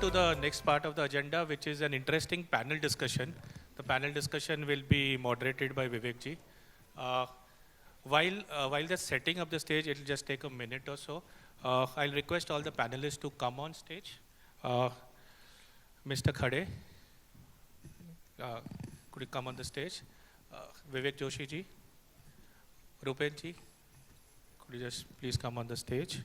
to the next part of the agenda, which is an interesting panel discussion. The panel discussion will be moderated by Vivek ji. Uh, while they're setting up the stage, it'll just take a minute or so. I'll request all the panelists to come on stage. Mr. Khade, could you come on the stage? Vivek Joshi ji, Rupen ji, could you just please come on the stage?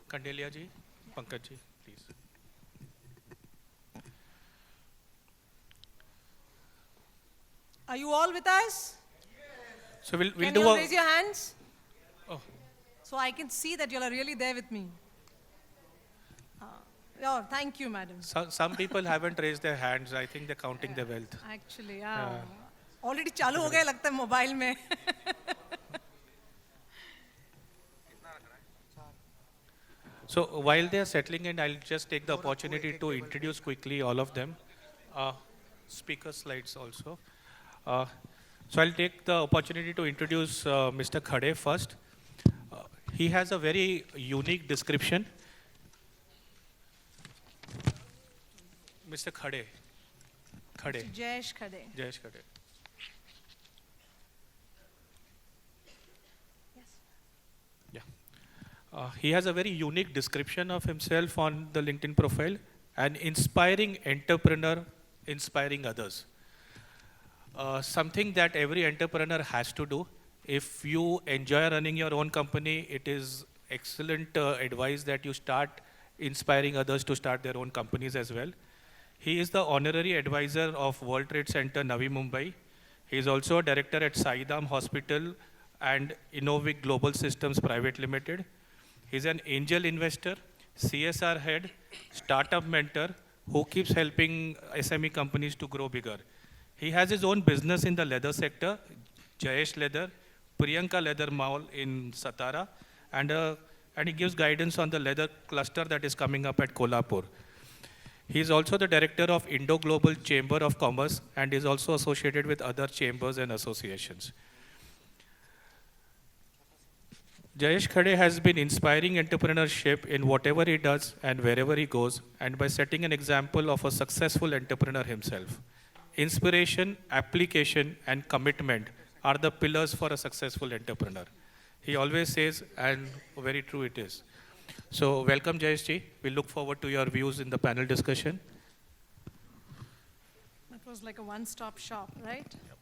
Khandelia ji, Pankaj ji, please. Are you all with us? So we'll Can do you all a... raise your hands? Oh. So I can see that you all are really there with me. Oh, thank you, madam. Some people haven't raised their hands. I think they're counting their wealth. Actually, yeah. Already चालू हो गया लगता है mobile में. So while they are settling in, I'll just take the opportunity to introduce quickly all of them. Speaker slides also. So I'll take the opportunity to introduce Mr. Khade first. He has a very unique description. Mr. Khade. Khade. Jayesh Khade. Jayesh Khade. Yes. Yeah. He has a very unique description of himself on the LinkedIn profile. An inspiring entrepreneur, inspiring others. Something that every entrepreneur has to do. If you enjoy running your own company, it is excellent advice that you start inspiring others to start their own companies as well. He is the honorary advisor of World Trade Center Navi Mumbai. He is also a director at Saidam Hospital and Innovic Global Systems Private Limited. He is an angel investor, CSR head, startup mentor who keeps helping SME companies to grow bigger. He has his own business in the leather sector, Jayesh Leather, Priyanka Leather Mall in Satara, and he gives guidance on the leather cluster that is coming up at Kolhapur. He is also the director of Indo-Global Chamber of Commerce and is also associated with other chambers and associations. Jayesh Khade has been inspiring entrepreneurship in whatever he does and wherever he goes, and by setting an example of a successful entrepreneur himself. Inspiration, application, and commitment are the pillars for a successful entrepreneur. He always says, and very true it is. So welcome, Jayesh ji. We look forward to your views in the panel discussion. That was like a one-stop shop, right? Yep.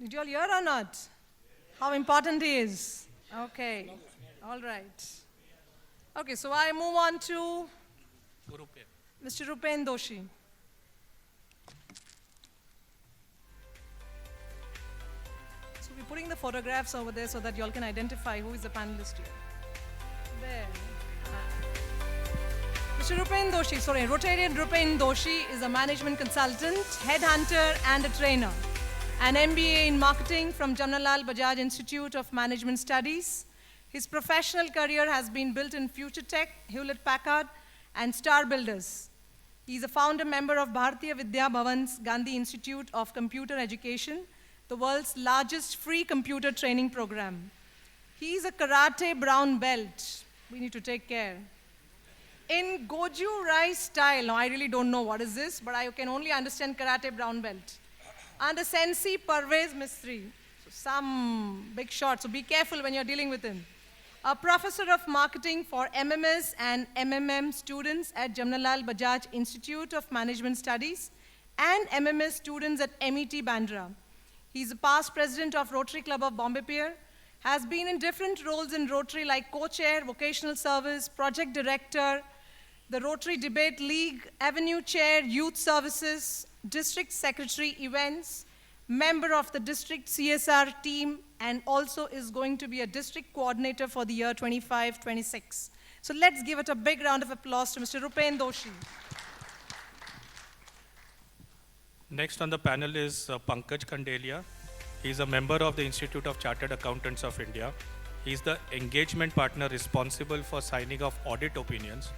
Did you all hear or not? How important he is? Okay. All right. Okay, so I move on to Mr. Rupen Doshi. So we're putting the photographs over there so that you all can identify who is the panelist here. There. Mr. Rupen Doshi, Rotarian Rupen Doshi is a management consultant, headhunter, and a trainer. An MBA in marketing from Jamnalal Bajaj Institute of Management Studies. His professional career has been built in Future Tech, Hewlett Packard, and Star Builders. He is a founder member of Bharatiya Vidya Bhavan's Gandhi Institute of Computer Education, the world's largest free computer training program. He is a karate brown belt. We need to take care. In Goju Rai style, now I really don't know what is this, but I can only understand karate brown belt. And a Sensi Parvez Mistry. So some big shot, so be careful when you're dealing with him. A professor of marketing for MMS and MMM students at Jamnalal Bajaj Institute of Management Studies and MMS students at MET Bandra. He's a past president of Rotary Club of Bombay Pier, has been in different roles in Rotary like co-chair, vocational service, project director, the Rotary Debate League, Avenue Chair, Youth Services, District Secretary Events, member of the District CSR team, and also is going to be a District Coordinator for the year 25-26. So let's give it a big round of applause to Mr. Rupen Doshi. Next on the panel is Pankaj Khandelia. He is a member of the Institute of Chartered Accountants of India. He is the engagement partner responsible for signing off audit opinions.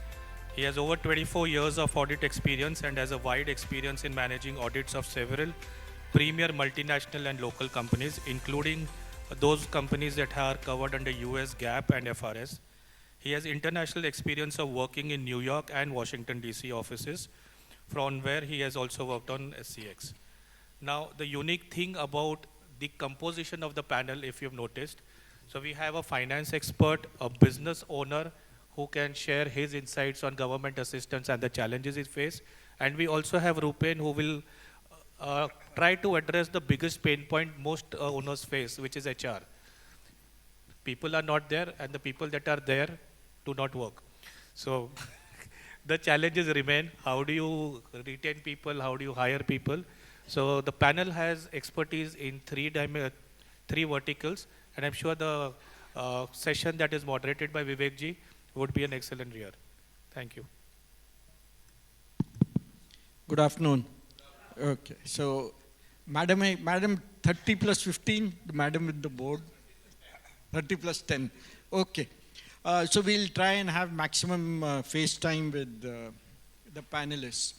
He has over 24 years of audit experience and has a wide experience in managing audits of several premier multinational and local companies, including those companies that are covered under US GAAP and FRS. He has international experience of working in New York and Washington, DC offices, from where he has also worked on SCX. Now, the unique thing about the composition of the panel, if you've noticed, so we have a finance expert, a business owner who can share his insights on government assistance and the challenges he faces. And we also have Rupen who will try to address the biggest pain point most owners face, which is HR. People are not there, and the people that are there do not work. So the challenges remain. How do you retain people? How do you hire people? So the panel has expertise in three verticals, and I'm sure the session that is moderated by Vivek Ji would be an excellent year. Thank you. Good afternoon. Okay, so Madam 30 plus 15, the Madam with the board, 30 plus 10. Okay, so we'll try and have maximum face time with the panelists.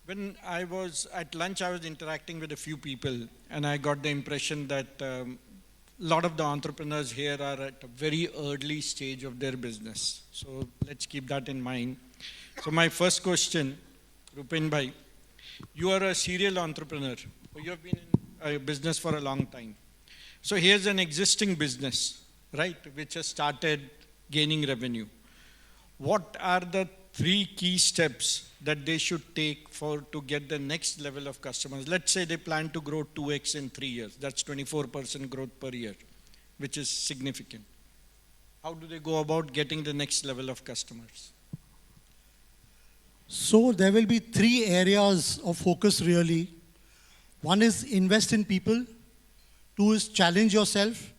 When I was at lunch, I was interacting with a few people, and I got the impression that a lot of the entrepreneurs here are at a very early stage of their business. So let's keep that in mind. So my first question, Rupen bhai, you are a serial entrepreneur. You have been in a business for a long time. So here's an existing business, right, which has started gaining revenue. What are the 3 key steps that they should take to get the next level of customers? Let's say they plan to grow 2x in 3 years. That's 24% growth per year, which is significant. How do they go about getting the next level of customers? So there will be 3 areas of focus really. One is invest in people. 2 is challenge yourself.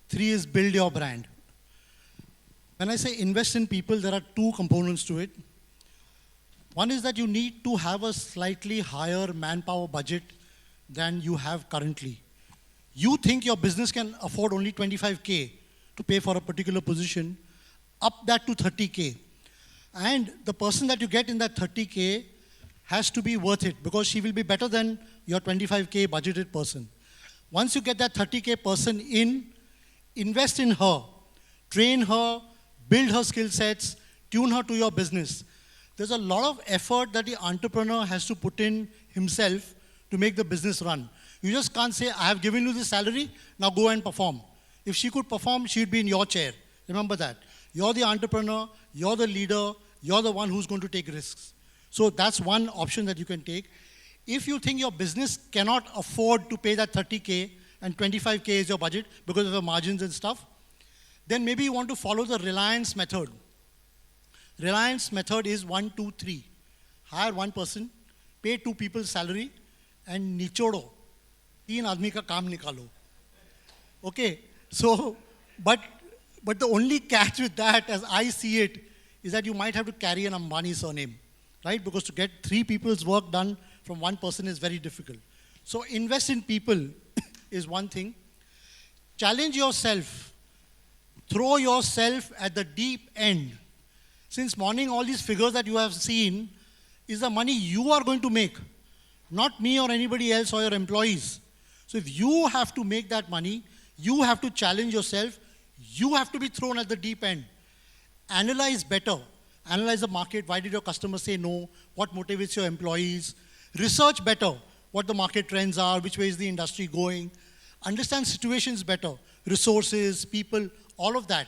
3 is build your brand. When I say invest in people, there are 2 components to it. One is that you need to have a slightly higher manpower budget than you have currently. You think your business can afford only 25K to pay for a particular position, up that to 30K. And the person that you get in that 30K has to be worth it because she will be better than your 25K budgeted person. Once you get that 30K person in, invest in her, train her, build her skill sets, tune her to your business. There's a lot of effort that the entrepreneur has to put in himself to make the business run. You just can't say, I have given you this salary, now go and perform. If she could perform, she'd be in your chair. Remember that. You're the entrepreneur, you're the leader, you're the one who's going to take risks. So that's one option that you can take. If you think your business cannot afford to pay that 30K and 25K is your budget because of the margins and stuff, then maybe you want to follow the Reliance method. Reliance method is 1, 2, 3. Hire 1 person, pay 2 people's salary, and nichodo. 3 आदमी का काम निकालो. Okay, so, but the only catch with that, as I see it, is that you might have to carry an Ambani surname, right? Because to get 3 people's work done from 1 person is very difficult. So invest in people is one thing. Challenge yourself. Throw yourself at the deep end. Since morning, all these figures that you have seen is the money you are going to make, not me or anybody else or your employees. So if you have to make that money, you have to challenge yourself. You have to be thrown at the deep end. Analyze better. Analyze the market. Why did your customers say no? What motivates your employees? Research better what the market trends are, which way is the industry going. Understand situations better. Resources, people, all of that.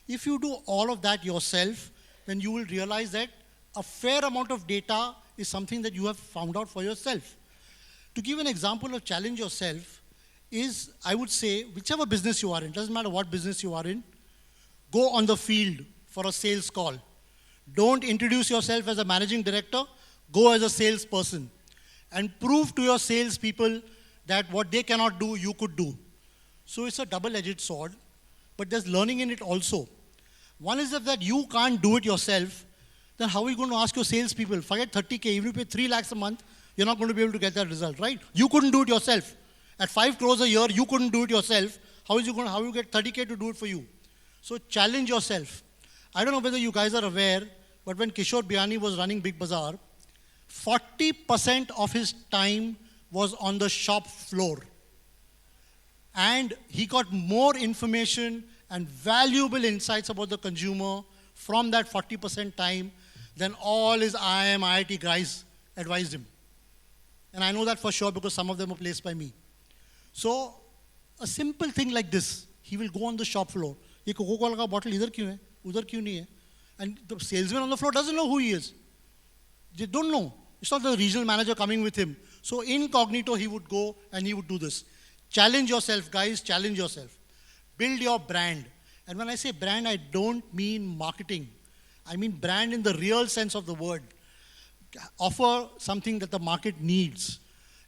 If you do all of that yourself, then you will realize that a fair amount of data is something that you have found out for yourself. To give an example of challenge yourself is, I would say, whichever business you are in, doesn't matter what business you are in, go on the field for a sales call. Don't introduce yourself as a managing director, go as a salesperson and prove to your salespeople that what they cannot do, you could do. So it's a double-edged sword, but there's learning in it also. One is that you can't do it yourself, then how are you going to ask your salespeople? Forget 30K, even if you pay 3 lakhs a month, you're not going to be able to get that result, right? You couldn't do it yourself. At 5 crores a year, you couldn't do it yourself. How will you get 30K to do it for you? So challenge yourself. I don't know whether you guys are aware, but when Kishore Biani was running Big Bazaar, 40% of his time was on the shop floor. And he got more information and valuable insights about the consumer from that 40% time than all his IIM, IIT guys advised him. And I know that for sure because some of them were placed by me. So a simple thing like this, he will go on the shop floor. ये Coca-Cola का bottle इधर क्यों है? उधर क्यों नहीं है? And the salesman on the floor doesn't know who he is. They don't know. It's not the regional manager coming with him. So incognito he would go and he would do this. Challenge yourself, guys, challenge yourself. Build your brand. And when I say brand, I don't mean marketing. I mean brand in the real sense of the word. Offer something that the market needs.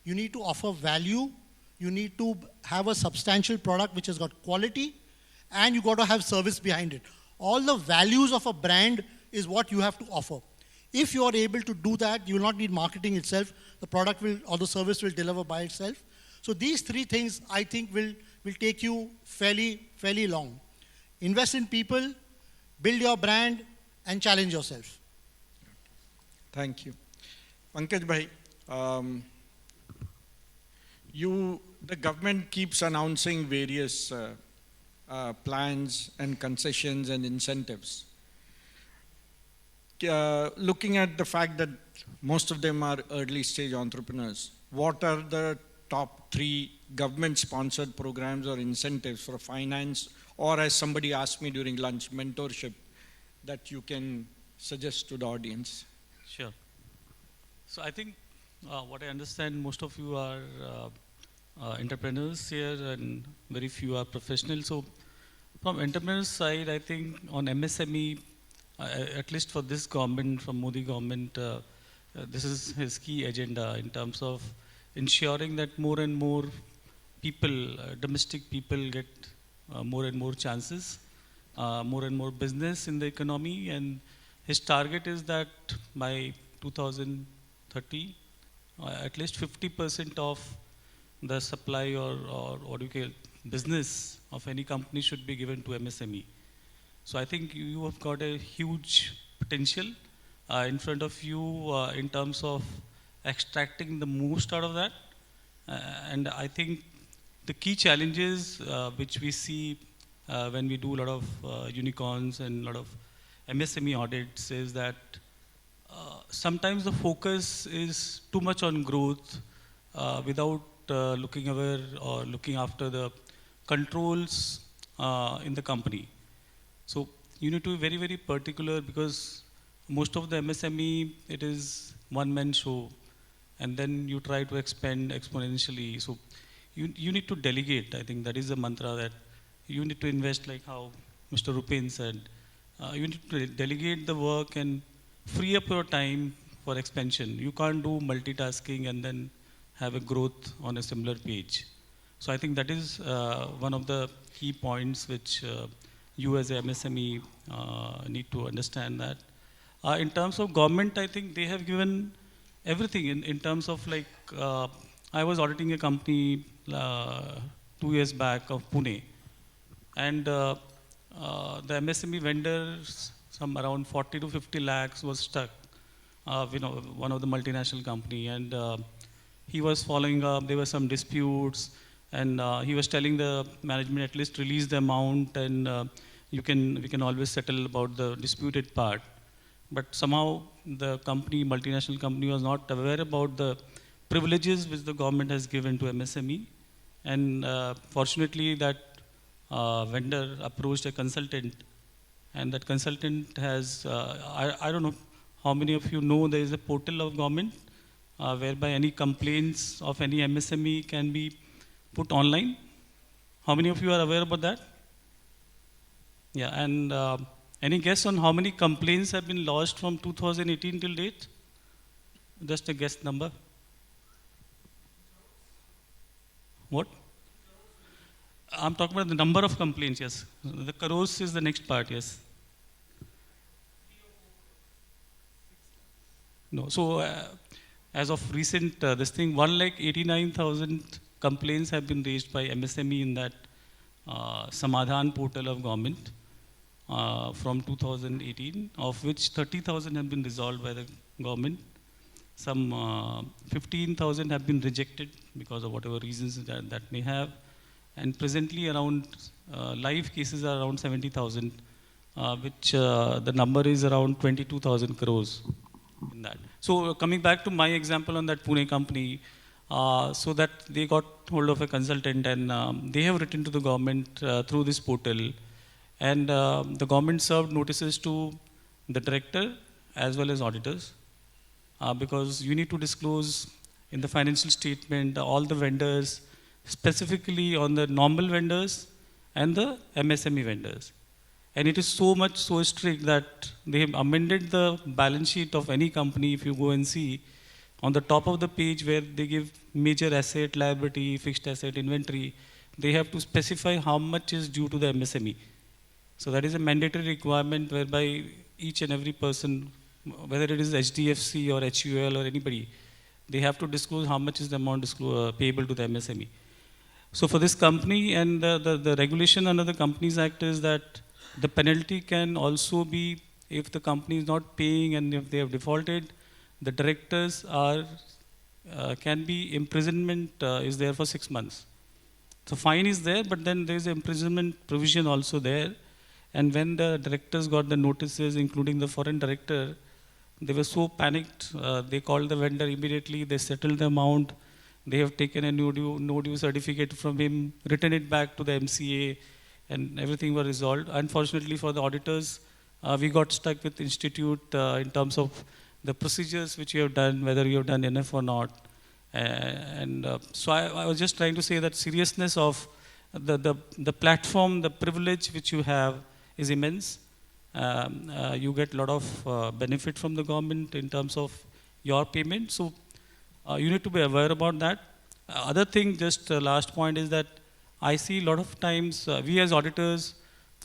You need to offer value. You need to have a substantial product which has got quality, and you got to have service behind it. All the values of a brand is what you have to offer. If you are able to do that, you will not need marketing itself. The product will, or the service will deliver by itself. So these three things, I think, will take you fairly long. Invest in people, build your brand, and challenge yourself. Thank you. Pankaj bhai, the government keeps announcing various plans and concessions and incentives. Looking at the fact that most of them are early stage entrepreneurs, what are the top 3 government-sponsored programs or incentives for finance, or as somebody asked me during lunch, mentorship, that you can suggest to the audience? Sure. So I think what I understand, most of you are entrepreneurs here and very few are professionals. So from entrepreneurs side, I think on MSME, at least for this government, from Modi government, this is his key agenda in terms of ensuring that more and more people, domestic people get more and more chances, more and more business in the economy, and his target is that by 2030, at least 50% of the supply or what you call business of any company should be given to MSME. So I think you have got a huge potential in front of you in terms of extracting the most out of that. And I think the key challenges which we see when we do a lot of unicorns and a lot of MSME audits is that sometimes the focus is too much on growth without looking aware or looking after the controls in the company. So you need to be very, very particular because most of the MSME, it is one-man show, and then you try to expand exponentially. So you need to delegate. I think that is the mantra, that you need to invest, like how Mr. Rupen said. You need to delegate the work and free up your time for expansion. You can't do multitasking and then have a growth on a similar page. So I think that is one of the key points which you as a MSME need to understand that. In terms of government, I think they have given everything in terms of like, I was auditing a company 2 years back of Pune, and the MSME vendors, some around 40 to 50 lakhs was stuck, one of the multinational company, and he was following up, there were some disputes, and he was telling the management, at least release the amount, and we can always settle about the disputed part. But somehow the company, multinational company, was not aware about the privileges which the government has given to MSME. And fortunately that vendor approached a consultant, and that consultant has, I don't know how many of you know, there is a portal of government whereby any complaints of any MSME can be put online. How many of you are aware about that? Yeah, and any guess on how many complaints have been lodged from 2018 till date? Just a guess number. What? I'm talking about the number of complaints, yes. The crores is the next part, yes. No, so as of recent, this thing, 1,89,000 complaints have been raised by MSME in that Samadhan portal of government from 2018, of which 30,000 have been resolved by the government. Some 15,000 have been rejected because of whatever reasons that may have. And presently around live cases are around 70,000, which the number is around 22,000 crores in that. So coming back to my example on that Pune company, so that they got hold of a consultant and they have written to the government through this portal, and the government served notices to the director as well as auditors, because you need to disclose in the financial statement all the vendors, specifically on the normal vendors and the MSME vendors. And it is so strict that they have amended the balance sheet of any company. If you go and see on the top of the page where they give major asset, liability, fixed asset, inventory, they have to specify how much is due to the MSME. So that is a mandatory requirement whereby each and every person, whether it is HDFC or HUL or anybody, they have to disclose how much is the amount payable to the MSME. So for this company, and the regulation under the Companies Act is that the penalty can also be, if the company is not paying and if they have defaulted, the directors can be imprisonment is there for 6 months. So fine is there, but then there is imprisonment provision also there. And when the directors got the notices, including the foreign director, they were so panicked, they called the vendor immediately, they settled the amount, they have taken a no due certificate from him, written it back to the MCA, and everything was resolved. Unfortunately for the auditors, we got stuck with institute in terms of the procedures which you have done, whether you have done enough or not. So I was just trying to say that seriousness of the platform, the privilege which you have is immense. You get a lot of benefit from the government in terms of your payment. So you need to be aware about that. Other thing, just last point is that I see a lot of times we as auditors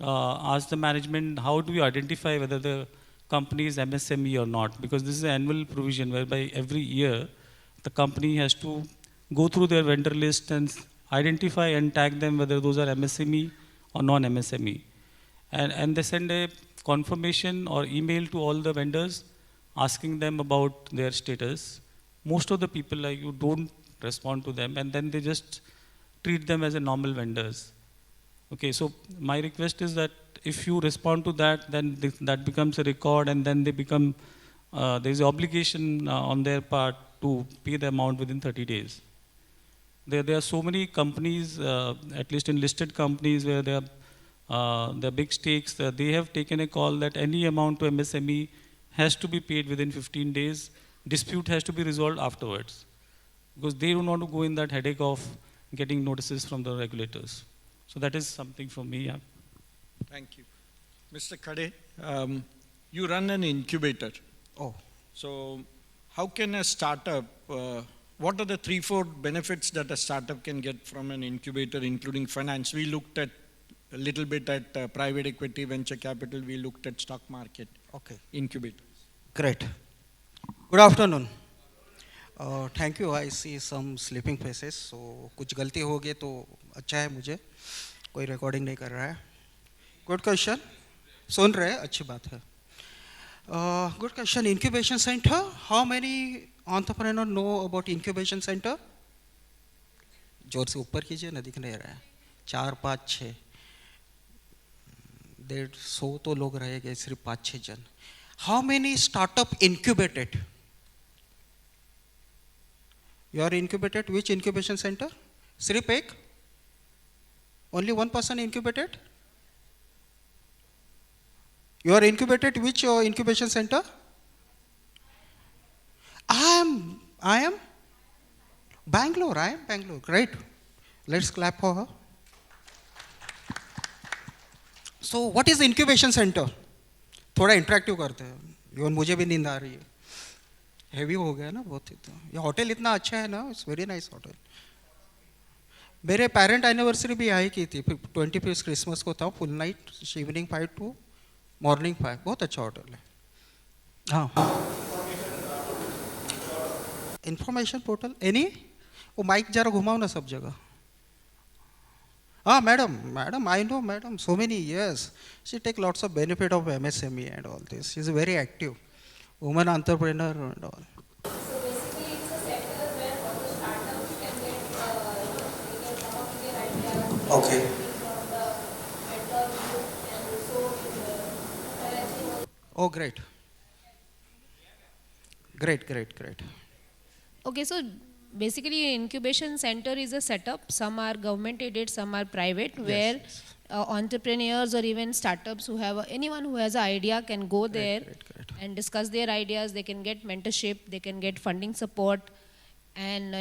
ask the management, how do you identify whether the company is MSME or not? Because this is an annual provision whereby every year the company has to go through their vendor list and identify and tag them whether those are MSME or non-MSME. And they send a confirmation or email to all the vendors asking them about their status. Most of the people like you don't respond to them, and then they just treat them as a normal vendors. Okay, so my request is that if you respond to that, then that becomes a record, and then they become, there is an obligation on their part to pay the amount within 30 days. There are so many companies, at least in listed companies, where there are big stakes. They have taken a call that any amount to MSME has to be paid within 15 days. Dispute has to be resolved afterwards, because they don't want to go in that headache of getting notices from the regulators. So that is something from me. Yeah. Thank you. Mr. Khade, you run an incubator. Oh. So how can a startup, what are the 3-4 benefits that a startup can get from an incubator, including finance? We looked at a little bit at private equity, venture capital. We looked at stock market. Okay. Incubators. Great. Good afternoon. Thank you. I see some sleeping faces. So कुछ गलती हो गई तो अच्छा है मुझे. कोई recording नहीं कर रहा है. Good question. सुन रहे हैं, अच्छी बात है. Good question. Incubation center. How many entrepreneurs know about incubation center? जोर से ऊपर कीजिए ना, दिख नहीं रहा है. 4, 5, 6. 150 तो लोग रहेंगे, सिर्फ 5-6 जन. How many startup incubated? You are incubated which incubation center? सिर्फ एक? Only one person incubated? You are incubated which incubation center? I am Bangalore. I am Bangalore. Great. Let's clap for her. So what is the incubation center? थोड़ा interactive करते हैं. Even मुझे भी नींद आ रही है. हेवी हो गया ना बहुत ही. तो ये होटल इतना अच्छा है ना, इट्स वेरी नाइस होटल. मेरे पेरेंट एनिवर्सरी भी आई की थी. 25 क्रिसमस को था. Full night, evening 5 to morning 5. बहुत अच्छा होटल है. हाँ. Information portal any. वो माइक जरा घुमाओ ना सब जगह. Madam, I know, madam, so many years. She take lots of benefit of MSME and all this. She's very active, woman entrepreneur and all. So basically, it's a sector where all the startups can get, they can come up with their ideas, Okay. Oh, great. Great, great, great. Okay, so basically incubation center is a setup. Some are government aided, some are private, where Yes. entrepreneurs or even startups who have anyone who has an idea can go there Great. and discuss their ideas. They can get mentorship, they can get funding support, and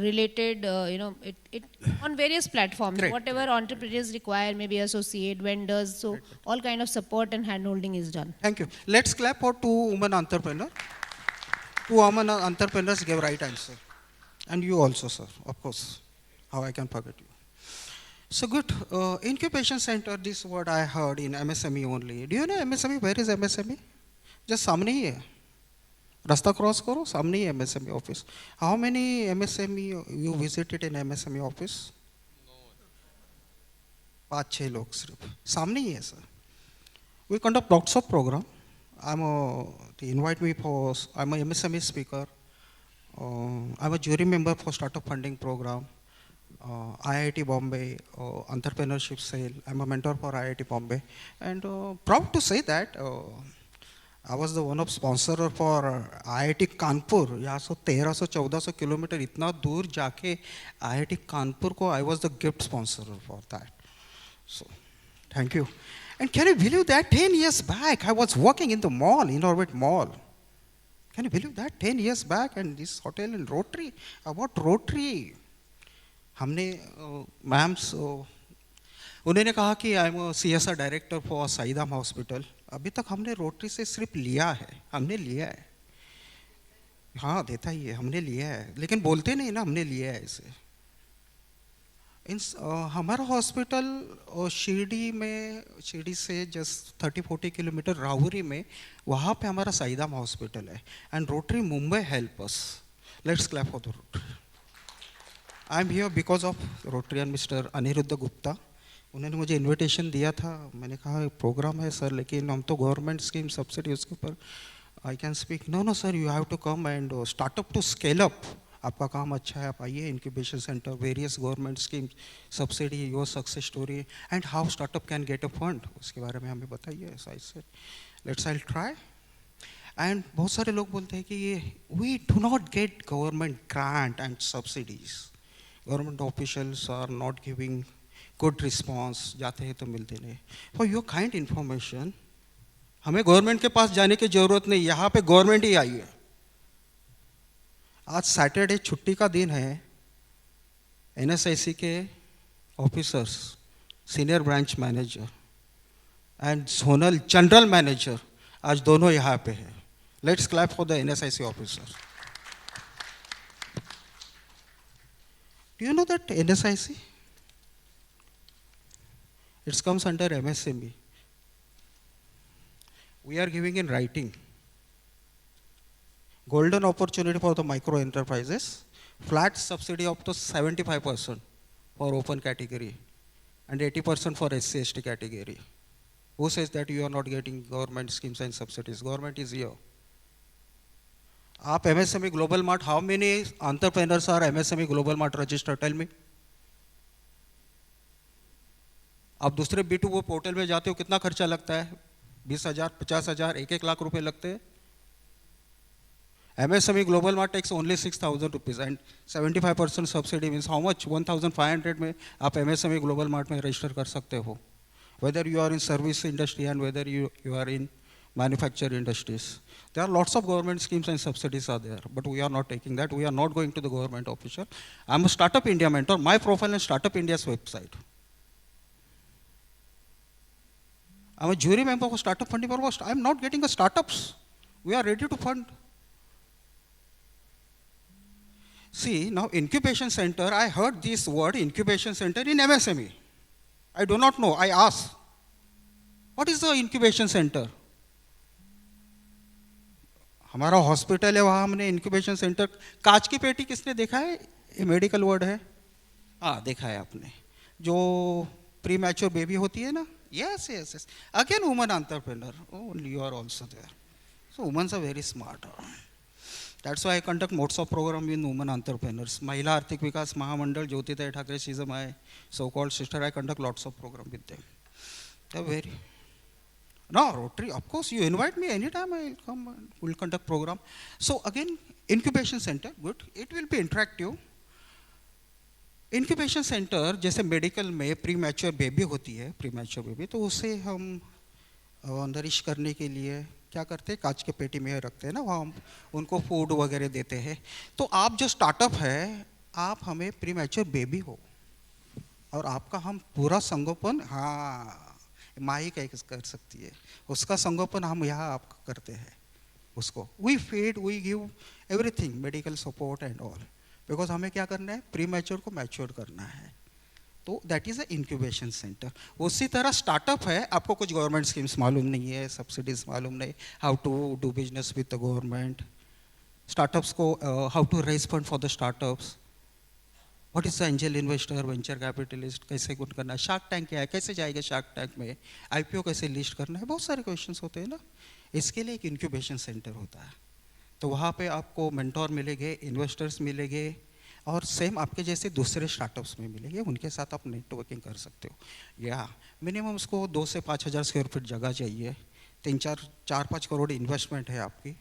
related it on various platforms. Great, Whatever entrepreneurs require, maybe associate vendors. So all kind of support and handholding is done. Thank you. Let's clap for two women entrepreneurs. Two women entrepreneurs gave right answer. And you also, sir, of course. How I can forget you. So good. Incubation center, this word I heard in MSME only. Do you know MSME? Where is MSME? Just सामने ही है. रास्ता cross करो, सामने ही MSME office. How many MSME you visited in MSME office? 5-6 लोग सिर्फ. सामने ही है, sir. We conduct lots of program. They invite me for, I'm a MSME speaker. I'm a jury member for startup funding program. IIT Bombay, entrepreneurship sale. I'm a mentor for IIT Bombay. And proud to say that I was the one of sponsor for IIT Kanpur. यहाँ से 1300-1400 kilometre इतना दूर जाके IIT Kanpur को I was the gift sponsor for that. So, thank you. And can you believe that 10 years back, I was working in the mall, Inorbit Mall. Can you believe that? 10 years back, and this hotel in Rotary. About Rotary, हमने ma'am's उन्होंने कहा कि I am CSR director for Saidham hospital. अभी तक हमने rotary से सिर्फ लिया है, हमने लिया है. हाँ देता ही है, हमने लिया है, लेकिन बोलते नहीं ना हमने लिया है इसे. हमारा हॉस्पिटल शिरडी से जस्ट 30-40 किलोमीटर राहुरी में, वहाँ पे हमारा साईदाम हॉस्पिटल है. And Rotary Mumbai help us. Let's clap for the Rotary. I am here because of Rotary and mister Aniruddha Gupta. उन्होंने मुझे इनविटेशन दिया था. मैंने कहा प्रोग्राम है सर, लेकिन हम तो गवर्नमेंट स्कीम सब्सिडी उसके ऊपर I can speak. No sir, you have to come and startup to scale up. आपका काम अच्छा है, आप आइए. Incubation centre, various government scheme, subsidy, your success story and how startup can get a fund, उसके बारे में हमें बताइए. I said let's I try. And बहुत सारे लोग बोलते हैं कि ये we do not get government grant and subsidies. Government officials are not giving good response. जाते हैं तो मिलते नहीं. फॉर योर काइंड इन्फॉर्मेशन, हमें गवर्नमेंट के पास जाने की जरूरत नहीं, यहाँ पे गवर्नमेंट ही आई है. आज सैटरडे छुट्टी का दिन है. NSIC के officers, senior branch manager and zonal general manager, आज दोनों यहाँ पे हैं. Let's clap for the NSIC officer. Do you know that NSIC? It comes under MSME. We are giving in writing. Golden opportunity for the micro enterprises. Flat subsidy up to 75% for open category and 80% for SC/ST category. Who says that you are not getting government schemes and subsidies? Government is here. आप MSME Global Mart, how many entrepreneurs are MSME Global Mart registered? Tell me. आप दूसरे B2O portal में जाते हो, कितना खर्चा लगता है? 20,000, 50,000, 1-1 लाख रुपए लगते हैं. MSME Global Mart takes only 6,000 rupees and 75% subsidy means how much? 1,500 में आप MSME Global Mart में register कर सकते हो. Whether you are in service industry and whether you are in manufacturing industries. There are lots of government schemes and subsidies are there, but we are not taking that. We are not going to the government official. I'm a Startup India mentor. My profile is Startup India's website. I'm a jury member for Startup Funding Purpose. I'm not getting the startups. We are ready to fund. See, now incubation center, I heard this word incubation center in MSME. I do not know. I asked, what is the incubation center? हमारा hospital है, वहाँ हमने incubation centre. कांच की पेटी किसने देखा है? ये मेडिकल वर्ड है. हाँ देखा है आपने. जो प्री मैच्योर बेबी होती है ना. Yes. Again woman entrepreneur. Oh, you are also there. So women are very smart. That's why I conduct modes of program in women entrepreneurs. Mahila Arthik Vikas Mahamandal, Jyotita Thakre, she is my so-called sister. I conduct lots of program with them. They're very... No, Rotary, of course, you invite me anytime, I'll come and we'll conduct program. So again, incubation center, good. It will be interactive. Incubation centre जैसे medical में pre mature baby होती है, pre mature baby, तो उसे हम nourish करने के लिए क्या करते हैं, कांच के पेटी में रखते हैं ना, वहाँ हम उनको फूड वगैरह देते हैं. तो आप जो स्टार्टअप है, आप हमें प्री मैच्योर बेबी हो और आपका हम पूरा संगोपन, हाँ माँ ही कर सकती है, उसका संगोपन हम यहाँ आप करते हैं उसको. We feed, we give everything, medical support and all, because हमें क्या करना है, प्री मैच्योर को मैच्योर करना है. तो that is a incubation centre. उसी तरह स्टार्टअप है, आपको कुछ गवर्नमेंट स्कीम्स मालूम नहीं है, सब्सिडीज मालूम नहीं, how to do business with the government, startups को how to raise fund for the startups, what is the angel investor, venture capitalist, कैसे गुड करना है, शार्क टैंक क्या है, कैसे जाएगा शार्क टैंक में, आईपीओ कैसे लिस्ट करना है, बहुत सारे क्वेश्चंस होते हैं ना. इसके लिए एक इंक्यूबेशन सेंटर होता है. तो वहाँ पे आपको मेंटोर मिलेंगे, इन्वेस्टर्स मिलेंगे और सेम आपके जैसे दूसरे स्टार्टअप्स में मिलेंगे, उनके साथ आप नेटवर्किंग कर सकते हो. या मिनिमम उसको 2 से 5,000 स्क्वायर फीट जगह चाहिए, 4-5 करोड़ इन्वेस्टमेंट है आपकी.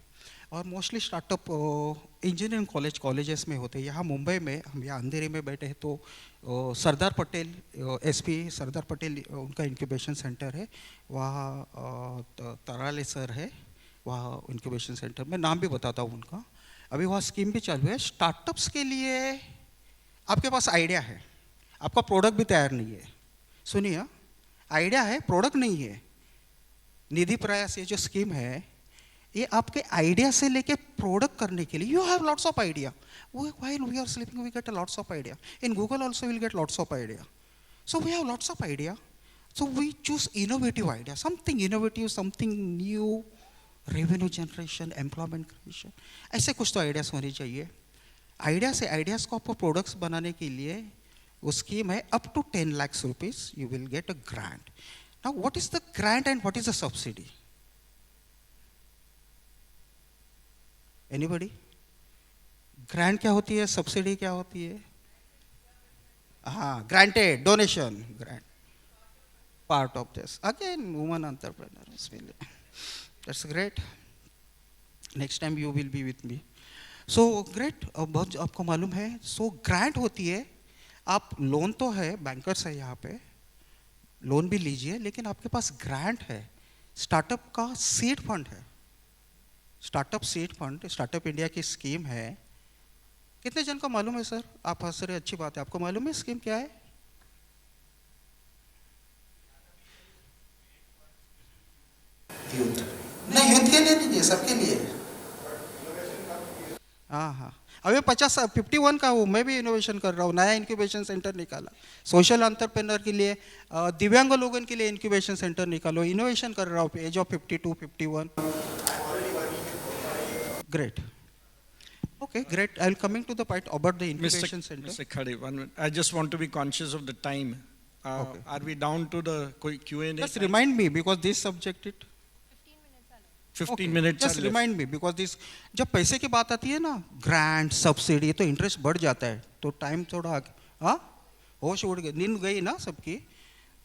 और मोस्टली स्टार्टअप इंजीनियरिंग कॉलेजेस में होते हैं. यहाँ मुंबई में, हम यहाँ अंधेरी में बैठे हैं, तो सरदार पटेल, एसपी सरदार पटेल उनका इंक्यूबेशन सेंटर है, वहाँ तराले सर है, वहाँ इंक्यूबेशन सेंटर में, नाम भी बताता हूँ उनका. अभी वहाँ स्कीम भी चालू है स्टार्टअप्स के लिए. आपके पास आइडिया है, आपका प्रोडक्ट भी तैयार नहीं है, सुनिए, आइडिया है, प्रोडक्ट नहीं है. निधि प्रयास ये जो स्कीम है, ये आपके आइडिया से लेके प्रोडक्ट करने के लिए, you have lots of idea. While we are sleeping we get lots of idea. In Google also will get lots of idea. So we have lots of idea. So we choose innovative idea, something innovative, something new, revenue generation, employment creation, ऐसे कुछ तो ideas होने चाहिए. Idea से ideas को आपको products बनाने के लिए वो स्कीम है, up to 10 lakh rupees you will get a grant. Now what is the grant and what is the subsidy? Anybody? Grant क्या होती है, सब्सिडी क्या होती है? हाँ, granted, donation, grant, part of this. Again woman entrepreneurs will. That's great. Next time you will be with me. So great. बहुत आपको मालूम है. So grant होती है, आप लोन तो है, बैंकर्स है यहाँ पे, लोन भी लीजिए, लेकिन आपके पास ग्रांट है. स्टार्टअप का सीड फंड है, startup seed fund, startup India की स्कीम है. कितने जन को मालूम है सर? आप हंस रहे, अच्छी बात है. आपको मालूम है स्कीम क्या है? यूथ नहीं, यूथ के लिए नहीं है, सबके लिए. हाँ हाँ, अभी 51 का हूँ, मैं भी इनोवेशन कर रहा हूँ, नया इंक्यूबेशन सेंटर निकाला. सोशल एंटरप्रेन्योर के लिए, दिव्यांग लोगों के लिए इंक्यूबेशन सेंटर निकालो, इनोवेशन कर रहा हूँ, age of 52, 51. Great. Okay, great. I'll coming to the point about the incubation center. Mr. Khade, 1 minute. I just want to be conscious of the time. Okay. Are we down to the Q&A? Just remind me, because this subject it. 15 minutes. Just remind me, because this, जब पैसे की बात आती है ना, grant, subsidy, तो interest बढ़ जाता है, तो टाइम थोड़ा, हाँ, होश उड़ गई, नींद गई ना सबकी.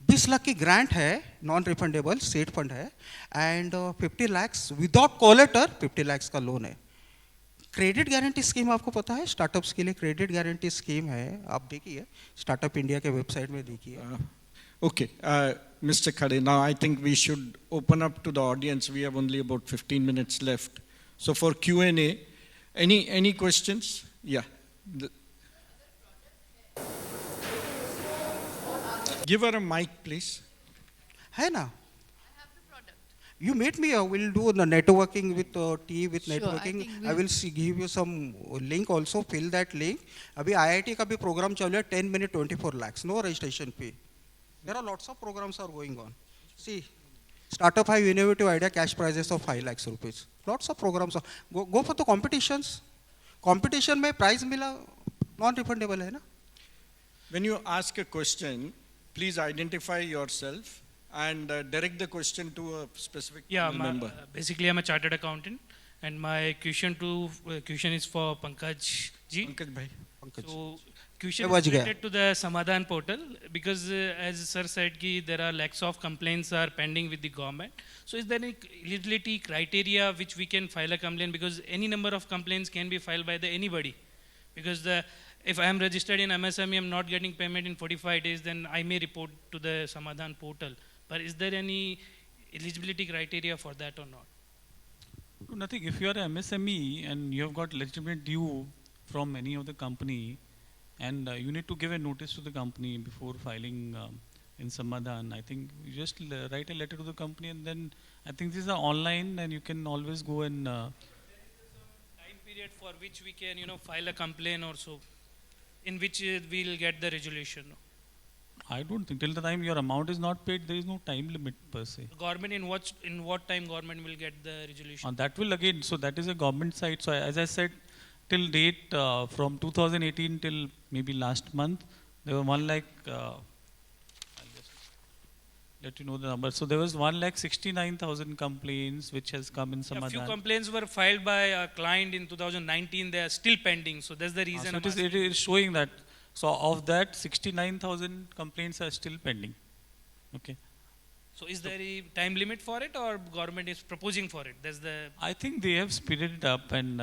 20 लाख की ग्रांट है, नॉन रिफंडेबल सीड फंड है, एंड 50 लाख विदाउट कोलेटर, 50 लाख का लोन है. क्रेडिट गारंटी स्कीम आपको पता है, स्टार्टअप्स के लिए क्रेडिट गारंटी स्कीम है, आप देखिए स्टार्टअप इंडिया के वेबसाइट में देखिए. Okay, Mr. Khade, now I think we should open up to the audience. We have only about 15 minutes left. So for Q&A, any questions? Yeah. Give her a mic, please. है ना? You meet me, we'll do the networking with tea, with Sure, networking. I will give you some link also, fill that link. अभी IIT का भी program चल रहा है, 10 minute 24 lakhs, no registration fee. There are lots of programs are going on. See, startup have innovative idea, cash prizes of 5 lakhs rupees. Lots of programs are. Go for the competitions. Competition में prize मिला, non-refundable है ना? When you ask a question, please identify yourself and direct the question to a specific member. Basically I'm a chartered accountant And my question is for Pankaj ji. Pankaj bhai. So question is related to the Samadhan portal, because as sir said ki there are lakhs of complaints are pending with the government. So is there any eligibility criteria which we can file a complaint, because any number of complaints can be filed by anybody, because if I am registered in MSME, I am not getting payment in 45 days, then I may report to the Samadhan portal. But is there any eligibility criteria for that or not? Nothing. If you are an MSME and you have got legitimate due from any of the company, and you need to give a notice to the company before filing in Samadhan, I think you just write a letter to the company, and then I think these are online and you can always go and... time period for which we can, file a complaint or so, in which we'll get the resolution. I don't think till the time your amount is not paid, there is no time limit per se. Government, in what time government will get the resolution? That will again, so that is a government side. So as I said, till date, from 2018 till maybe last month, there were 1 lakh, I'll just let you know the number. So there was 1,69,000 complaints which has come in Samadhan. A few complaints were filed by a client in 2019, they are still pending. So that's the reason. So it is showing that. So of that, 69,000 complaints are still pending. Okay. So is there a time limit for it, or government is proposing for it? That's the. I think they have speeded it up, and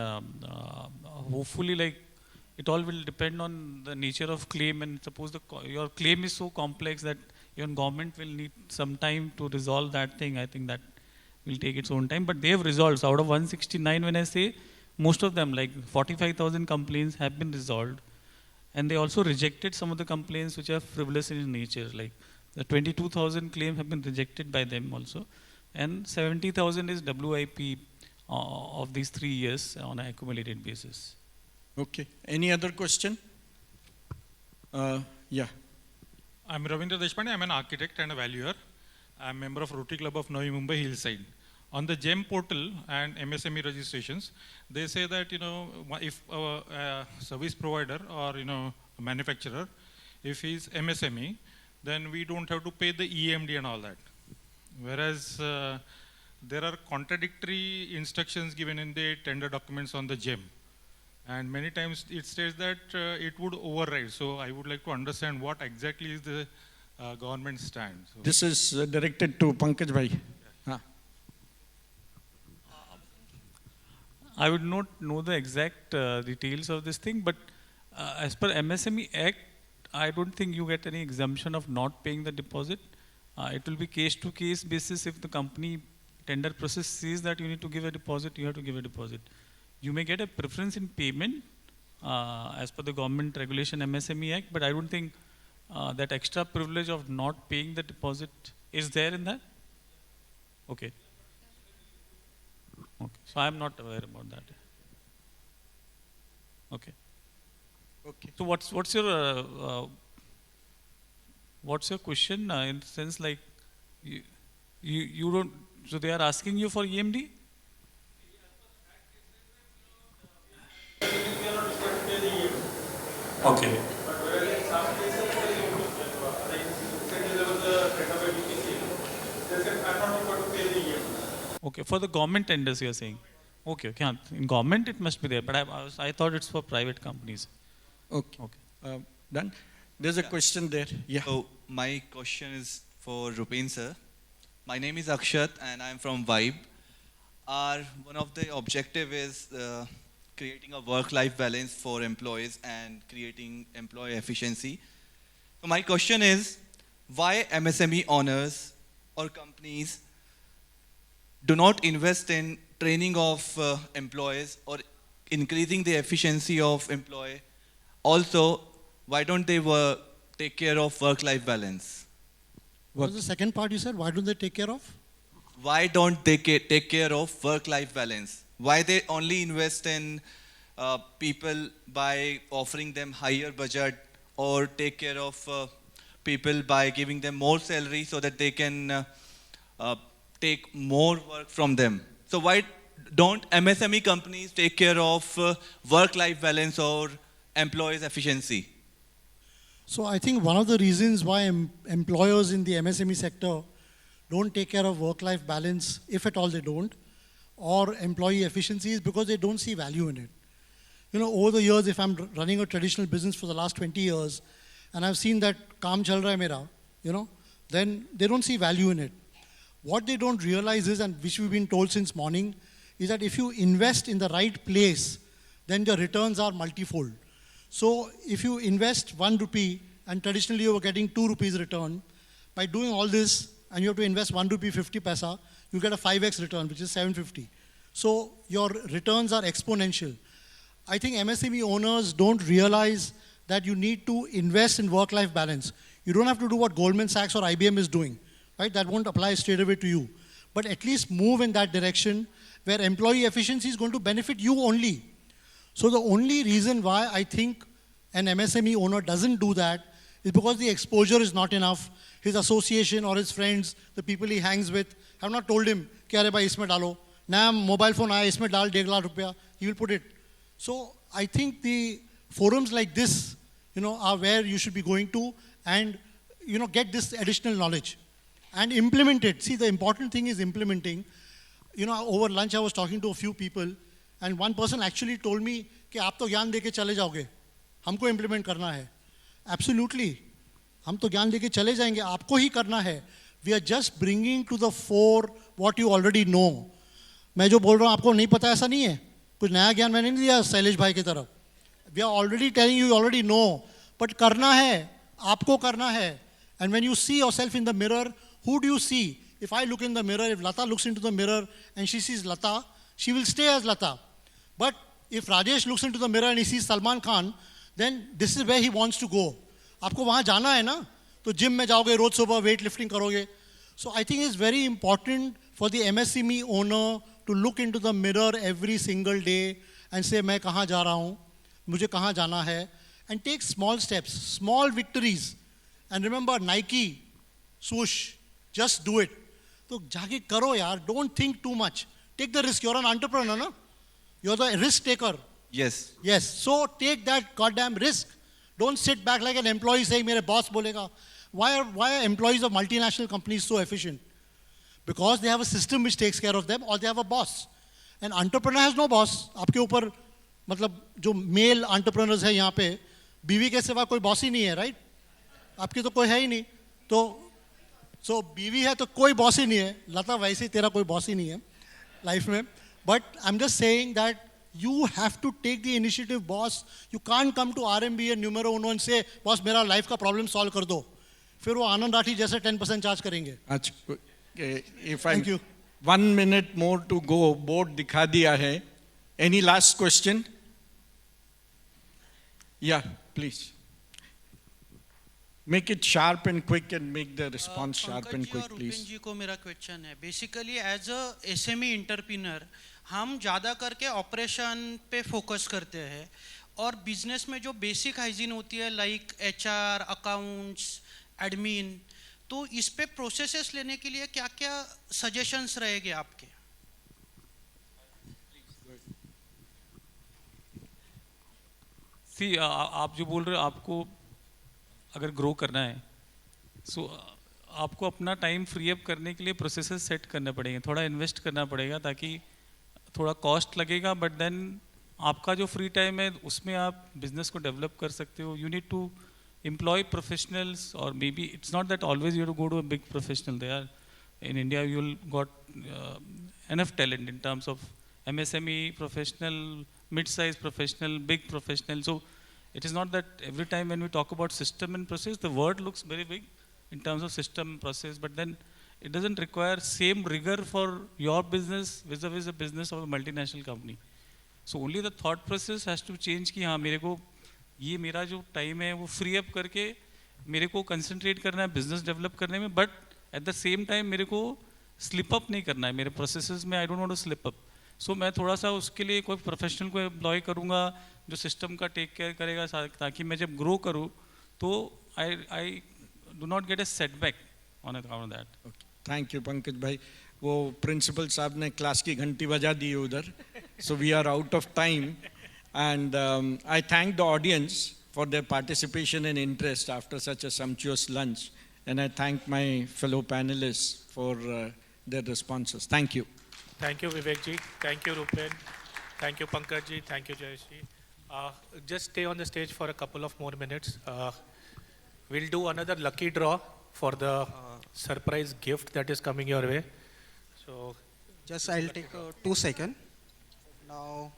hopefully, like, it all will depend on the nature of claim. And suppose your claim is so complex that even government will need some time to resolve that thing. I think that will take its own time. But they have resolved. So out of 169, when I say, most of them, like 45,000 complaints, have been resolved. And they also rejected some of the complaints which are frivolous in nature, like the 22,000 claims have been rejected by them also, and 70,000 is WIP of these 3 years on an accumulated basis. Okay. Any other question? Yeah. I'm Ravindra Deshpande. I'm an architect and a valuer. I'm a member of Rotary Club of Navi Mumbai Hillside. On the GEM portal and MSME registrations, they say that, if a service provider or, a manufacturer, if he's MSME, then we don't have to pay the EMD and all that. Whereas there are contradictory instructions given in the tender documents on the GEM. And many times it states that it would override. So I would like to understand what exactly is the government stand. So this is directed to Pankaj bhai. I would not know the exact details of this thing, but as per MSME Act, I don't think you get any exemption of not paying the deposit. It will be case-to-case basis. If the company tender process says that you need to give a deposit, you have to give a deposit. You may get a preference in payment as per the government regulation MSME Act, but I don't think that extra privilege of not paying the deposit is there in that. Okay. Okay. So I am not aware about that. Okay. Okay. So what's your question in the sense like you don't, so they are asking you for EMD? Okay. Okay, for the government tenders you are saying. Okay, okay. In government it must be there, but I thought it's for private companies. Okay. Okay. Done. There's a question there. Yeah. So my question is for Rupen sir. My name is Akshat and I'm from Vibe. One of the objective is creating a work-life balance for employees and creating employee efficiency. So my question is, why MSME owners or companies do not invest in training of employees or increasing the efficiency of employee? Also, why don't they take care of work-life balance? What was the second part you said? Why don't they take care of? Why don't they take care of work-life balance? Why they only invest in people by offering them higher budget, or take care of people by giving them more salary so that they can take more work from them? So why don't MSME companies take care of work-life balance or employees' efficiency? So I think one of the reasons why employers in the MSME sector don't take care of work-life balance, if at all they don't, or employee efficiency is because they don't see value in it. You know, over the years, if I'm running a traditional business for the last 20 years, and I've seen that kaam chal raha hai mera, you know, then they don't see value in it. What they don't realize is, and which we've been told since morning, is that if you invest in the right place, then the returns are multifold. So if you invest 1 rupee, and traditionally you were getting 2 rupees return, by doing all this, and you have to invest 1 rupee 50 paisa, you get a 5x return, which is 750. So your returns are exponential. I think MSME owners don't realize that you need to invest in work-life balance. You don't have to do what Goldman Sachs or IBM is doing, right? That won't apply straight away to you. But at least move in that direction where employee efficiency is going to benefit you only. So the only reason why I think an MSME owner doesn't do that is because the exposure is not enough. His association or his friends, the people he hangs with, have not told him, कि अरे भाई इसमें डालो, नया mobile phone आया इसमें डाल 1.5 lakh रुपया, he will put it. So I think the forums like this, you know, are where you should be going to and, you know, get this additional knowledge and implement it. See, the important thing is implementing. You know, over lunch I was talking to a few people and one person actually told me कि आप तो ज्ञान देके चले जाओगे, हमको implement करना है. Absolutely. हम तो ज्ञान देके चले जाएंगे, आपको ही करना है. We are just bringing to the fore what you already know. मैं जो बोल रहा हूँ आपको नहीं पता ऐसा नहीं है. कुछ नया ज्ञान मैंने नहीं दिया शैलेश भाई की तरफ. We are already telling you already know. But करना है, आपको करना है. And when you see yourself in the mirror, who do you see? If I look in the mirror, if Lata looks into the mirror and she sees Lata, she will stay as Lata. But if Rajesh looks into the mirror and he sees Salman Khan, then this is where he wants to go. आपको वहाँ जाना है ना, तो gym में जाओगे, रोज सुबह weight lifting करोगे. So I think it's very important for the MSME owner to look into the mirror every single day and say, मैं कहाँ जा रहा हूँ, मुझे कहाँ जाना है, and take small steps, small victories. And remember, Nike, swoosh, just do it. तो जाके करो यार, don't think too much. Take the risk. You're an entrepreneur, no? You're the risk taker. Yes. Yes. So take that goddamn risk. Don't sit back like an employee saying, मेरे boss बोलेगा. Why are employees of multinational companies so efficient? Because they have a system which takes care of them, or they have a boss. An entrepreneur has no boss. आपके ऊपर मतलब जो male entrepreneurs है यहाँ पे, बीवी के सिवा कोई boss ही नहीं है, right? आपकी तो कोई है ही नहीं. तो बीवी है तो कोई boss ही नहीं है. लता वैसे ही तेरा कोई boss ही नहीं है life में. But I'm just saying that you have to take the initiative, boss. You can't come to RMB and Numero Uno and say, boss, मेरा life का problem solve कर दो. फिर वो आनंद राठी जैसे 10% चार्ज करेंगे. अच्छा, if I 1 minute more to go, board दिखा दिया है. Any last question? Yeah, please. Make it sharp and quick and make the response sharp and quick, please. Rupen जी को मेरा क्वेश्चन है. Basically as a SME entrepreneur हम ज़्यादा करके operation पे फोकस करते हैं और बिजनेस में जो बेसिक हाइजीन होती है लाइक एचआर, अकाउंट्स, एडमिन, तो इस पे प्रोसेसेस लेने के लिए क्या क्या सजेशंस रहेंगे आपके? सी आप जो बोल रहे हो, आपको अगर ग्रो करना है, सो आपको अपना टाइम फ्री अप करने के लिए प्रोसेसेस सेट करने पड़ेंगे, थोड़ा इन्वेस्ट करना पड़ेगा, ताकि थोड़ा कॉस्ट लगेगा, बट देन आपका जो फ्री टाइम है उसमें आप बिजनेस को डेवलप कर सकते हो. You need to employ professionals, or maybe it's not that always you have to go to a big professional. There in India you'll got enough talent in terms of MSME professional, mid-size professional, big professional. So it is not that every time when we talk about system and process, the word looks very big in terms of system and process, but then it doesn't require same rigor for your business vis-a-vis a business of a multinational company. So only the thought process has to change कि हाँ मेरे को ये मेरा जो time है वो free up करके मेरे को कंसंट्रेट करना है बिजनेस डेवलप करने में, but at the same time मेरे को स्लिप अप नहीं करना है मेरे प्रोसेसेस में. I don't want to slip up. So मैं थोड़ा सा उसके लिए कोई प्रोफेशनल को एम्प्लॉय करूँगा जो सिस्टम का टेक केयर करेगा, ताकि मैं जब ग्रो करूँ तो I do not gate A setback on account of that. Thank you Pankaj भाई. वो प्रिंसिपल साहब ने क्लास की घंटी बजा दी उधर. So we are out of time. And I thank the audience for their participation and interest after such a sumptuous lunch. And I thank my fellow panelists for their responses. Thank you. Thank you, Vivek ji. Thank you, Rupen. Thank you, Pankaj ji. Thank you, Jayesh ji. Just stay on the stage for a couple of more minutes. We'll do another lucky draw for the surprise gift that is coming your way. So, just I'll take 2 seconds. Now,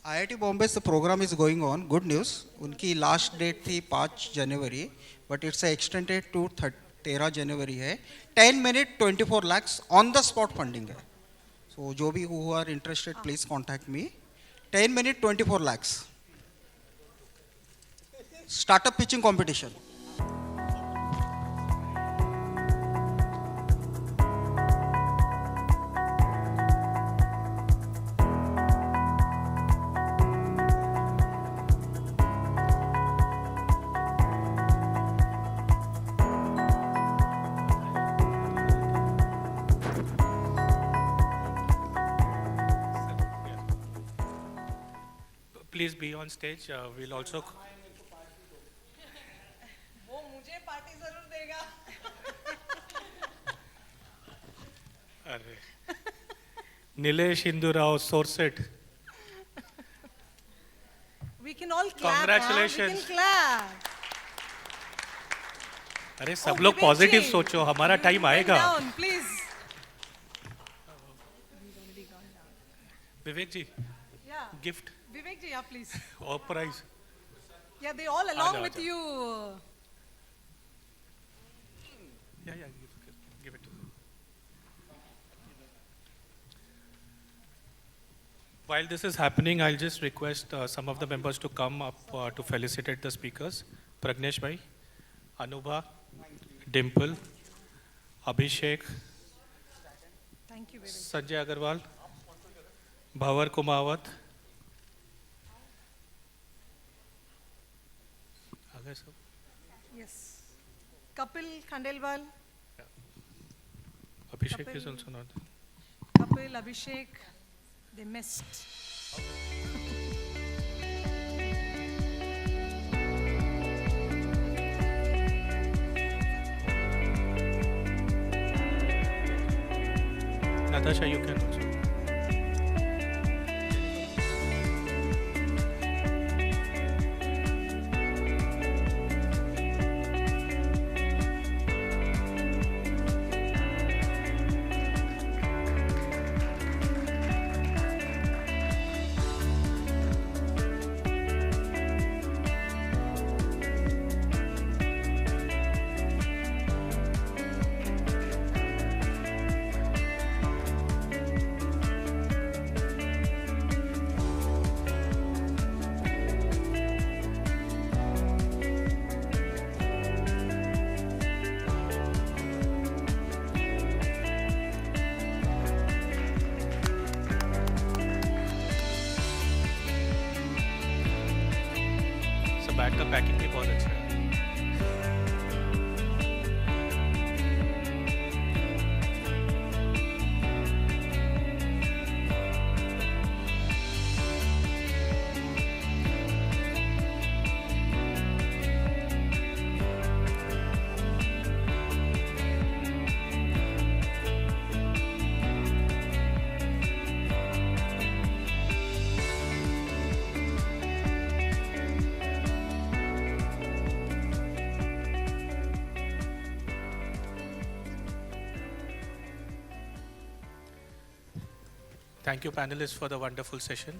IIT Bombay, the program is going on. Good news. उनकी last date थी 5 जनवरी, but it's extended to 13 जनवरी है. 10 minute 24 lakhs on the spot funding है. So जो भी who are interested, please contact me. 10 minute 24 lakhs. Startup pitching competition. please be on stage. We'll also. वो मुझे party जरूर देगा. अरे Nilesh Indurao, Sourcet. We can all clap. Congratulations. We can clap. अरे सब लोग पॉजिटिव सोचो, हमारा टाइम आएगा. Down, please. Vivek ji, Yeah. Gift Vivek ji, yeah, please. और prize. Yeah, they all along with you. Yeah, give it to them. While this is happening, I'll just request some of the members to come up to felicitate the speakers. Pragnesh bhai, Anubha, Dimple, Abhishek, Thank you, Vivek. Sanjay Agarwal, Bhavar Kumawat. Yes. Kapil Khandelwal. Abhishek Kapil. is also not. Kapil, Abhishek, they missed. Natasha, you can also. Bat का packing भी बहुत अच्छा है. Thank you, panelists, for the wonderful session.